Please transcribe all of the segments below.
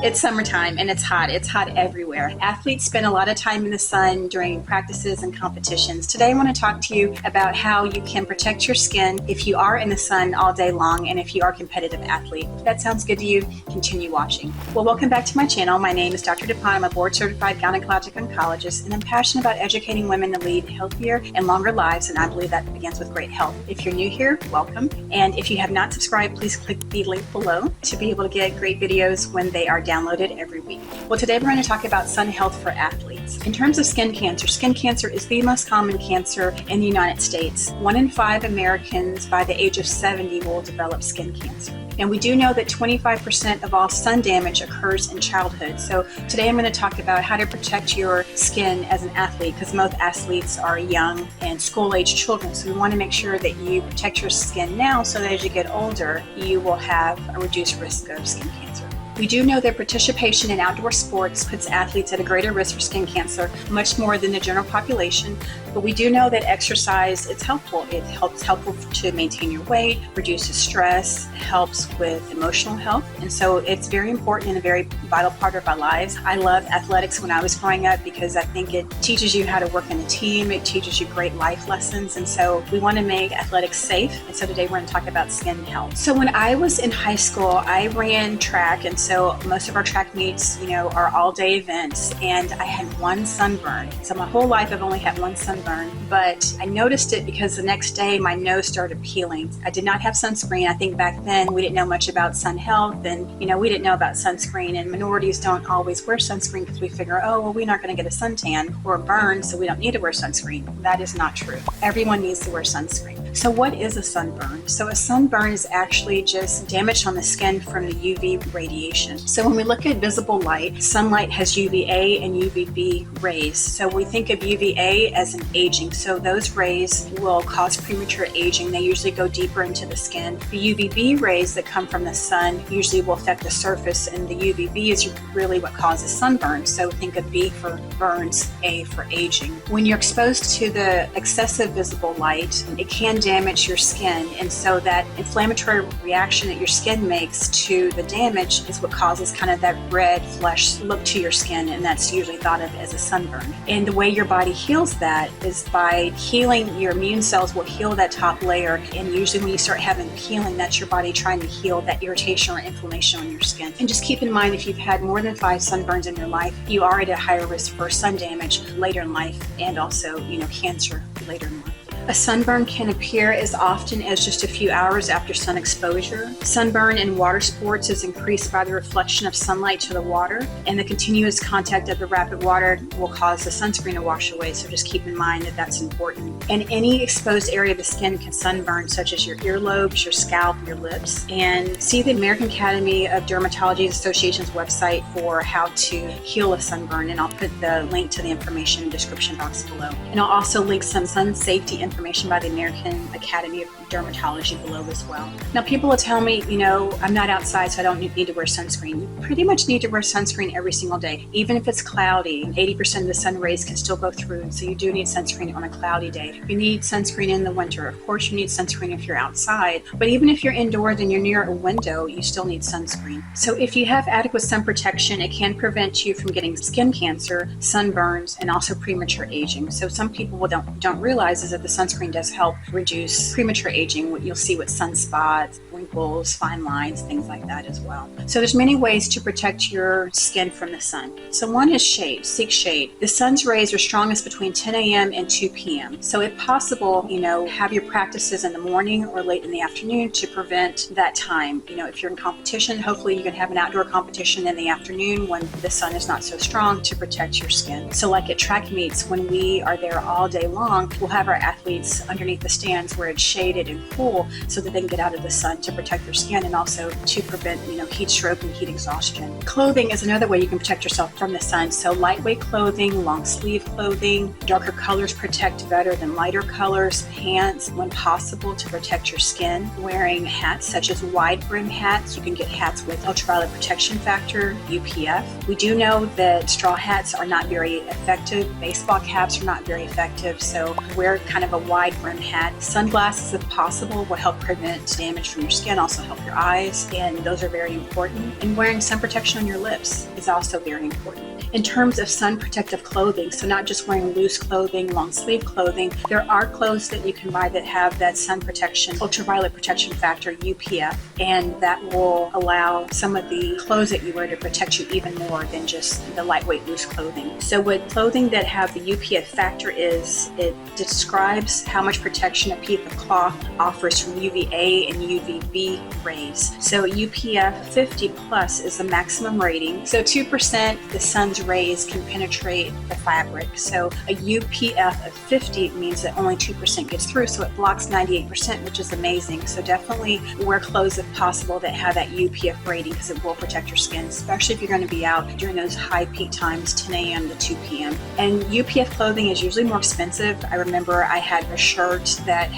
It's summertime and it's hot. It's hot everywhere. Athletes spend a lot of time in the sun during practices and competitions. Today I want to talk to you about how you can protect your skin if you are in the sun all day long and if you are a competitive athlete. If that sounds good to you, continue watching. Well, welcome back to my channel. My name is Dr. duPont. I'm a board-certified gynecologic oncologist and I'm passionate about educating women to lead healthier and longer lives, and I believe that begins with great health. If you're new here, welcome. And if you have not subscribed, please click the link below to be able to get great videos when they are downloaded every week. Well, today we're going to talk about sun health for athletes. In terms of skin cancer is the most common cancer in the United States. 1 in 5 Americans by the age of 70 will develop skin cancer. And we do know that 25% of all sun damage occurs in childhood. So today I'm going to talk about how to protect your skin as an athlete, because most athletes are young and school-age children. So we want to make sure that you protect your skin now so that as you get older, you will have a reduced risk of skin cancer. We do know that participation in outdoor sports puts athletes at a greater risk for skin cancer, much more than the general population. But we do know that exercise is helpful. It's helpful to maintain your weight, reduces stress, helps with emotional health. And so it's very important and a very vital part of our lives. I loved athletics when I was growing up because I think it teaches you how to work in a team. It teaches you great life lessons. And so we want to make athletics safe. And so today we're going to talk about skin health. So when I was in high school, I ran track. And so most of our track meets, are all-day events. And I had one sunburn. So my whole life I've only had one sunburn. But I noticed it because the next day my nose started peeling. I did not have sunscreen. I think back then we didn't know much about sun health, and we didn't know about sunscreen, and minorities don't always wear sunscreen because we figure, oh, well, we're not going to get a suntan or a burn, so we don't need to wear sunscreen. That is not true. Everyone needs to wear sunscreen. So what is a sunburn? So a sunburn is actually just damage on the skin from the UV radiation. So when we look at visible light, sunlight has UVA and UVB rays. So we think of UVA as an aging. So those rays will cause premature aging. They usually go deeper into the skin. The UVB rays that come from the sun usually will affect the surface, and the UVB is really what causes sunburn. So think of B for burns, A for aging. When you're exposed to the excessive visible light, it can damage your skin, and so that inflammatory reaction that your skin makes to the damage is what causes kind of that red flesh look to your skin, and that's usually thought of as a sunburn. And the way your body heals that is by healing. Your immune cells will heal that top layer, and usually when you start having peeling, that's your body trying to heal that irritation or inflammation on your skin. And just keep in mind, if you've had more than 5 sunburns in your life, you are at a higher risk for sun damage later in life, and also cancer later in life. A sunburn can appear as often as just a few hours after sun exposure. Sunburn in water sports is increased by the reflection of sunlight to the water, and the continuous contact of the rapid water will cause the sunscreen to wash away, so just keep in mind that that's important. And any exposed area of the skin can sunburn, such as your earlobes, your scalp, your lips. And see the American Academy of Dermatology Association's website for how to heal a sunburn, and I'll put the link to the information in the description box below. And I'll also link some sun safety information by the American Academy of Dermatology below as well. Now, people will tell me, I'm not outside, so I don't need to wear sunscreen. You pretty much need to wear sunscreen every single day. Even if it's cloudy, 80% of the sun rays can still go through, and so you do need sunscreen on a cloudy day. You need sunscreen in the winter. Of course, you need sunscreen if you're outside, but even if you're indoors and you're near a window, you still need sunscreen. So if you have adequate sun protection, it can prevent you from getting skin cancer, sunburns, and also premature aging. So some people don't realize is that the sunscreen does help reduce premature aging. What you'll see with sunspots, wrinkles, fine lines, things like that as well. So there's many ways to protect your skin from the sun. So one is shade. Seek shade. The sun's rays are strongest between 10 a.m. and 2 p.m. So if possible, have your practices in the morning or late in the afternoon to prevent that time. If you're in competition, hopefully you can have an outdoor competition in the afternoon when the sun is not so strong to protect your skin. So like at track meets, when we are there all day long, we'll have our athletes underneath the stands where it's shaded and cool so that they can get out of the sun to protect their skin, and also to prevent heat stroke and heat exhaustion. Clothing is another way you can protect yourself from the sun. So lightweight clothing, long sleeve clothing, darker colors protect better than lighter colors. Pants, when possible, to protect your skin. Wearing hats such as wide brim hats. You can get hats with ultraviolet protection factor, UPF. We do know that straw hats are not very effective. Baseball caps are not very effective, so wear kind of a wide brim hat. Sunglasses, of possible will help prevent damage from your skin, also help your eyes, and those are very important. And wearing sun protection on your lips is also very important. In terms of sun protective clothing, so not just wearing loose clothing, long sleeve clothing, there are clothes that you can buy that have that sun protection, ultraviolet protection factor, UPF, and that will allow some of the clothes that you wear to protect you even more than just the lightweight loose clothing. So what clothing that have the UPF factor is, it describes how much protection a piece of cloth offers from UVA and UVB rays. So UPF 50 plus is the maximum rating. So 2% the sun's rays can penetrate the fabric. So a UPF of 50 means that only 2% gets through, so it blocks 98%, which is amazing. So definitely wear clothes if possible that have that UPF rating, because it will protect your skin, especially if you're going to be out during those high peak times, 10 a.m. to 2 p.m. And UPF clothing is usually more expensive. I remember I had a shirt that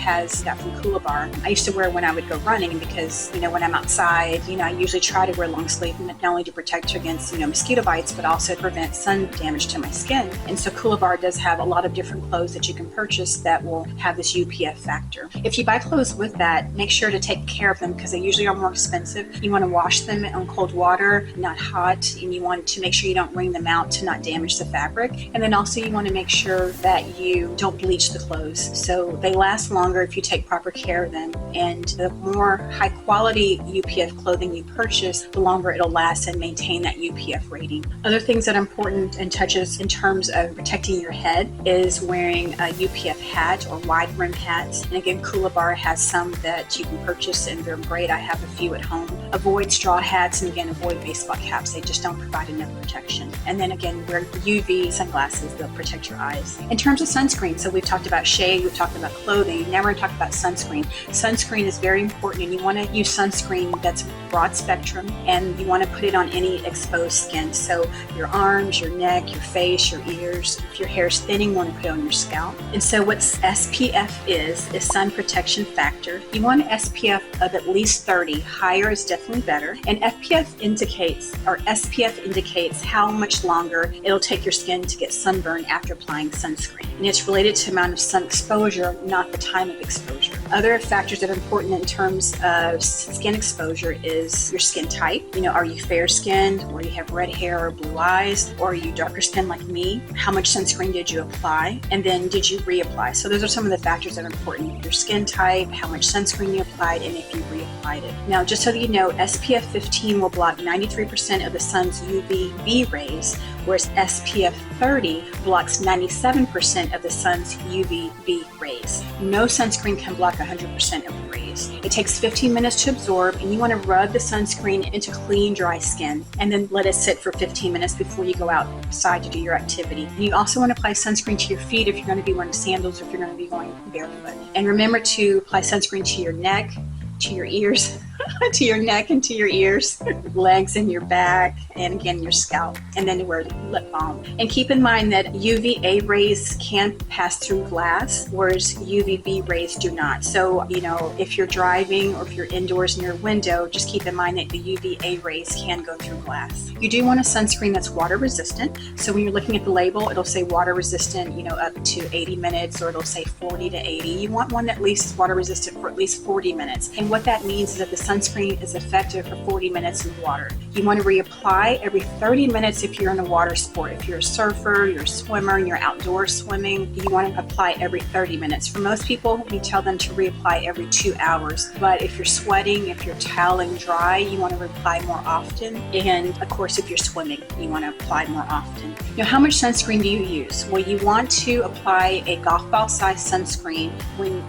got from Coolibar. I used to wear when I would go running because, when I'm outside, I usually try to wear long sleeve, not only to protect against, mosquito bites, but also to prevent sun damage to my skin. And so Coolibar does have a lot of different clothes that you can purchase that will have this UPF factor. If you buy clothes with that, make sure to take care of them because they usually are more expensive. You want to wash them on cold water, not hot, and you want to make sure you don't wring them out to not damage the fabric. And then also you want to make sure that you don't bleach the clothes. So they last longer if you take proper care of them. And the more high quality UPF clothing you purchase, the longer it'll last and maintain that UPF rating. Other things that are important and touches in terms of protecting your head is wearing a UPF hat or wide brim hats. And again, Coolibar has some that you can purchase and they're great. I have a few at home. Avoid straw hats and again, avoid baseball caps. They just don't provide enough protection. And then again, wear UV sunglasses that protect your eyes. In terms of sunscreen, so we've talked about shade, we've talked about clothing, now we're going to talk about sunscreen. Sunscreen is very important and you want to use sunscreen that's broad spectrum and you want to put it on any exposed skin. So your arms, your neck, your face, your ears. If your hair is thinning, you want to put it on your scalp. And so what SPF is sun protection factor. You want an SPF of at least 30. Higher is definitely better. And SPF indicates how much longer it'll take your skin to get sunburned after applying sunscreen. And it's related to amount of sun exposure, not the time of exposure. Other factors that are important in terms of skin exposure is your skin type. Are you fair skinned, or you have red hair or blue eyes, or are you darker skinned like me? How much sunscreen did you apply? And then did you reapply? So those are some of the factors that are important. Your skin type, how much sunscreen you applied, and if you reapplied it. Now, just so that you know, SPF 15 will block 93% of the sun's UVB rays, whereas SPF 30 blocks 97% of the sun's UVB rays. No sunscreen can block 100% of the rays. It takes 15 minutes to absorb, and you want to rub the sunscreen into clean, dry skin, and then let it sit for 15 minutes before you go outside to do your activity. And you also want to apply sunscreen to your feet if you're going to be wearing sandals or if you're going to be going barefoot. And remember to apply sunscreen to your neck, to your ears, to your neck and to your ears, legs and your back, and again your scalp, and then to wear lip balm. And keep in mind that UVA rays can pass through glass, whereas UVB rays do not. So, if you're driving or if you're indoors near a window, just keep in mind that the UVA rays can go through glass. You do want a sunscreen that's water resistant. So when you're looking at the label, it'll say water resistant, up to 80 minutes, or it'll say 40 to 80. You want one that at least is water resistant for at least 40 minutes. And what that means is that the sunscreen is effective for 40 minutes in water. You want to reapply every 30 minutes if you're in a water sport. If you're a surfer, you're a swimmer, you're outdoor swimming, you want to apply every 30 minutes. For most people, we tell them to reapply every 2 hours. But if you're sweating, if you're toweling dry, you want to reapply more often. And of course, if you're swimming, you want to apply more often. How much sunscreen do you use? Well, you want to apply a golf ball size sunscreen,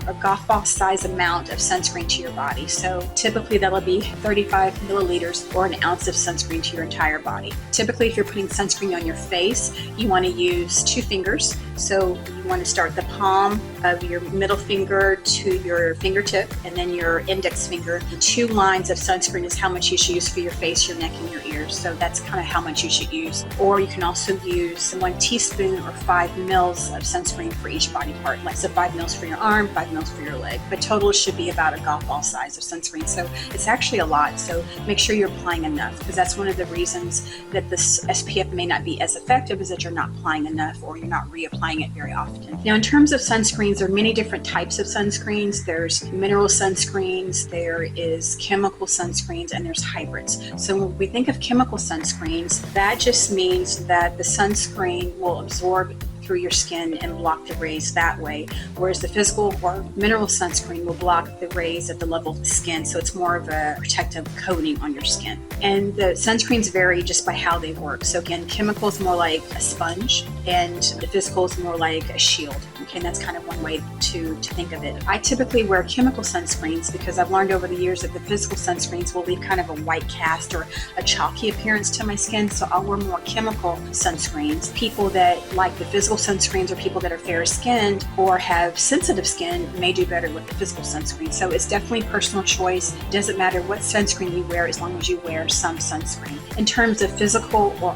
a golf ball size amount of sunscreen to your body. So typically that'll be 35 milliliters or an ounce of sunscreen to your entire body. Typically, if you're putting sunscreen on your face, you want to use 2 fingers. So you want to start the palm of your middle finger to your fingertip, and then your index finger. 2 lines of sunscreen is how much you should use for your face, your neck, and your ears. milliliters. So that's kind of how much you should use. Or you can also use 1 teaspoon or 5 mils of sunscreen for each body part. Like so 5 mils for your arm, 5 mils for your leg. But total should be about a golf ball size of sunscreen. So it's actually a lot. So make sure you're applying enough, because that's one of the reasons that this SPF may not be as effective, is that you're not applying enough or you're not reapplying it very often. Now, in terms of sunscreens, there are many different types of sunscreens. There's mineral sunscreens, there is chemical sunscreens, and there's hybrids. So when we think of chemical sunscreens, that just means that the sunscreen will absorb through your skin and block the rays that way, whereas the physical or mineral sunscreen will block the rays at the level of the skin, so it's more of a protective coating on your skin. And the sunscreens vary just by how they work. So again, chemical is more like a sponge, and the physical is more like a shield. Okay, and that's kind of one way to think of it. I typically wear chemical sunscreens because I've learned over the years that the physical sunscreens will leave kind of a white cast or a chalky appearance to my skin, so I'll wear more chemical sunscreens. People that like the physical sunscreens or people that are fair skinned or have sensitive skin may do better with the physical sunscreen. So it's definitely personal choice. It doesn't matter what sunscreen you wear as long as you wear some sunscreen. In terms of physical, or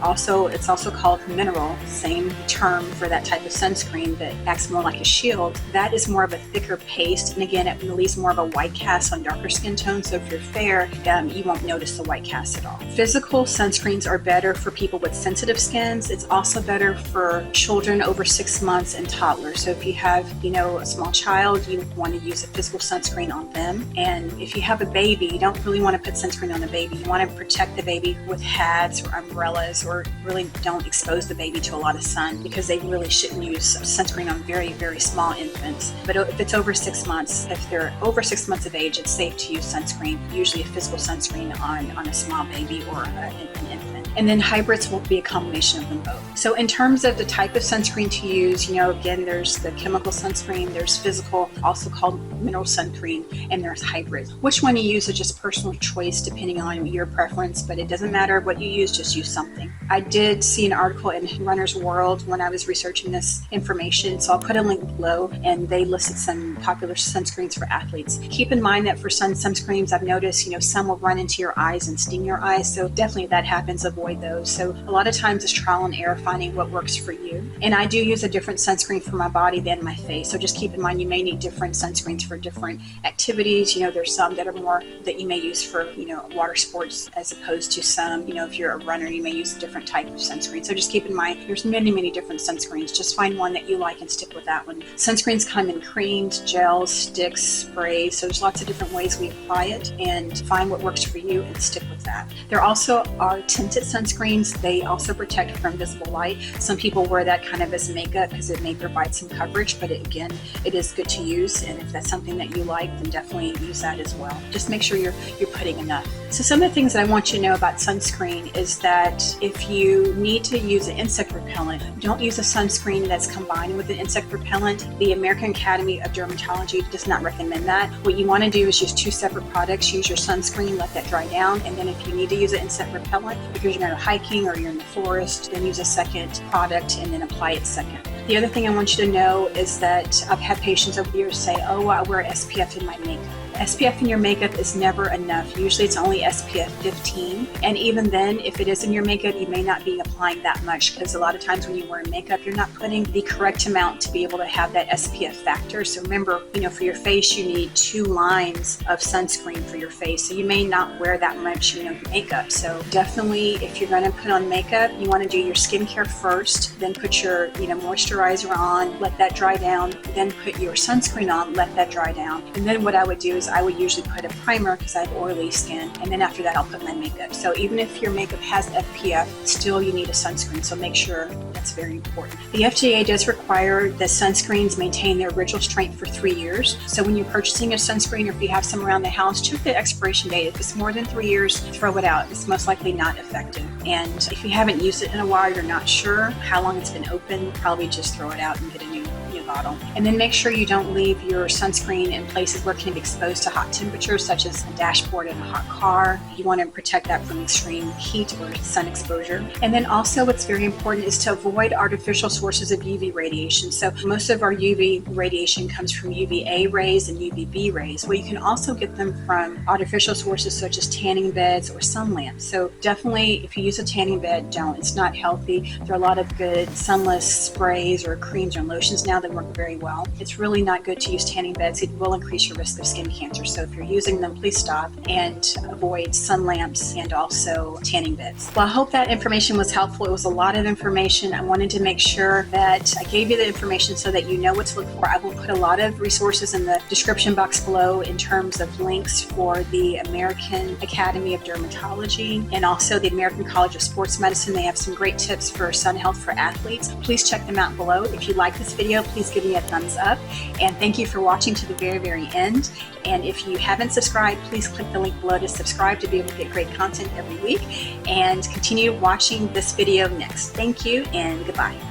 it's also called mineral, same term for that type of sunscreen that acts more like a shield. That is more of a thicker paste, and again, it leaves more of a white cast on darker skin tones. So if you're fair, you won't notice the white cast at all. Physical sunscreens are better for people with sensitive skins. It's also better for children over 6 months and toddlers. So if you have, a small child, you want to use a physical sunscreen on them. And if you have a baby, you don't really want to put sunscreen on the baby. You want to protect the baby with hats or umbrellas, or really don't expose the baby to a lot of sun, because they really shouldn't use sunscreen on very, very small infants. But if it's over 6 months, if they're over 6 months of age, it's safe to use sunscreen, usually a physical sunscreen on a small baby or an infant. And then hybrids will be a combination of them both. So in terms of the type of sunscreen to use, again, there's the chemical sunscreen, there's physical, also called mineral sunscreen, and there's hybrids. Which one you use is just personal choice depending on your preference, but it doesn't matter what you use, just use something. I did see an article in Runner's World when I was researching this information, so I'll put a link below, and they listed some popular sunscreens for athletes. Keep in mind that for some sunscreens, I've noticed, some will run into your eyes and sting your eyes, so definitely if that happens, avoid those. So a lot of times it's trial and error finding what works for you. And I do use a different sunscreen for my body than my face, so just keep in mind you may need different sunscreens for different activities. There's some that are more that you may use for water sports, as opposed to some, if you're a runner, you may use a different type of sunscreen. So just keep in mind there's many different sunscreens. Just find one that you like and stick with that one. Sunscreens come in creams, gels, sticks, sprays, so there's lots of different ways we apply it, and find what works for you and stick with that. There also are tinted sunscreens. They also protect from visible light. Some people wear that kind of as makeup because it may provide some coverage, but again, it is good to use, and if that's something that you like, then definitely use that as well. Just make sure you're putting enough. So some of the things that I want you to know about sunscreen is that if you need to use an insect repellent, don't use a sunscreen that's combined with an insect repellent. The American Academy of Dermatology does not recommend that. What you want to do is use 2 separate products. Use your sunscreen, let that dry down, and then if you need to use an insect repellent because you're going hiking or you're in the forest, then use a second product and then apply it second. The other thing I want you to know is that I've had patients over the years say, oh, I wear SPF in my makeup. SPF in your makeup is never enough. Usually it's only SPF 15. And even then, if it is in your makeup, you may not be applying that much, because a lot of times when you wear makeup, you're not putting the correct amount to be able to have that SPF factor. So remember, for your face, you need 2 lines of sunscreen for your face. So you may not wear that much, makeup. So definitely, if you're going to put on makeup, you want to do your skincare first, then put your, moisturizer on, let that dry down, then put your sunscreen on, let that dry down. And then what I would do is I would usually put a primer because I have oily skin, and then after that I'll put my makeup. So even if your makeup has SPF, still you need a sunscreen, so make sure that's very important. The FDA does require that sunscreens maintain their original strength for 3 years. So when you're purchasing a sunscreen, or if you have some around the house, check the expiration date. If it's more than 3 years, throw it out. It's most likely not effective. And if you haven't used it in a while, you're not sure how long it's been open, probably just throw it out and get a new bottle. And then make sure you don't leave your sunscreen in places where it can be exposed to hot temperatures, such as a dashboard in a hot car. You want to protect that from extreme heat or sun exposure. And then also what's very important is to avoid artificial sources of UV radiation. So most of our UV radiation comes from UVA rays and UVB rays. Well, you can also get them from artificial sources such as tanning beds or sun lamps. So definitely, if you use a tanning bed, don't. It's not healthy. There are a lot of good sunless sprays or creams or lotions now that work very well. It's really not good to use tanning beds. It will increase your risk of skin cancer. So if you're using them, please stop and avoid sun lamps and also tanning beds. Well, I hope that information was helpful. It was a lot of information. I wanted to make sure that I gave you the information so that you know what to look for. I will put a lot of resources in the description box below in terms of links for the American Academy of Dermatology and also the American College of Sports Medicine. They have some great tips for sun health for athletes. Please check them out below. If you like this video, please give me a thumbs up. And thank you for watching to the very, very end. And if you haven't subscribed, please click the link below to subscribe to be able to get great content every week and continue watching this video next. Thank you and goodbye.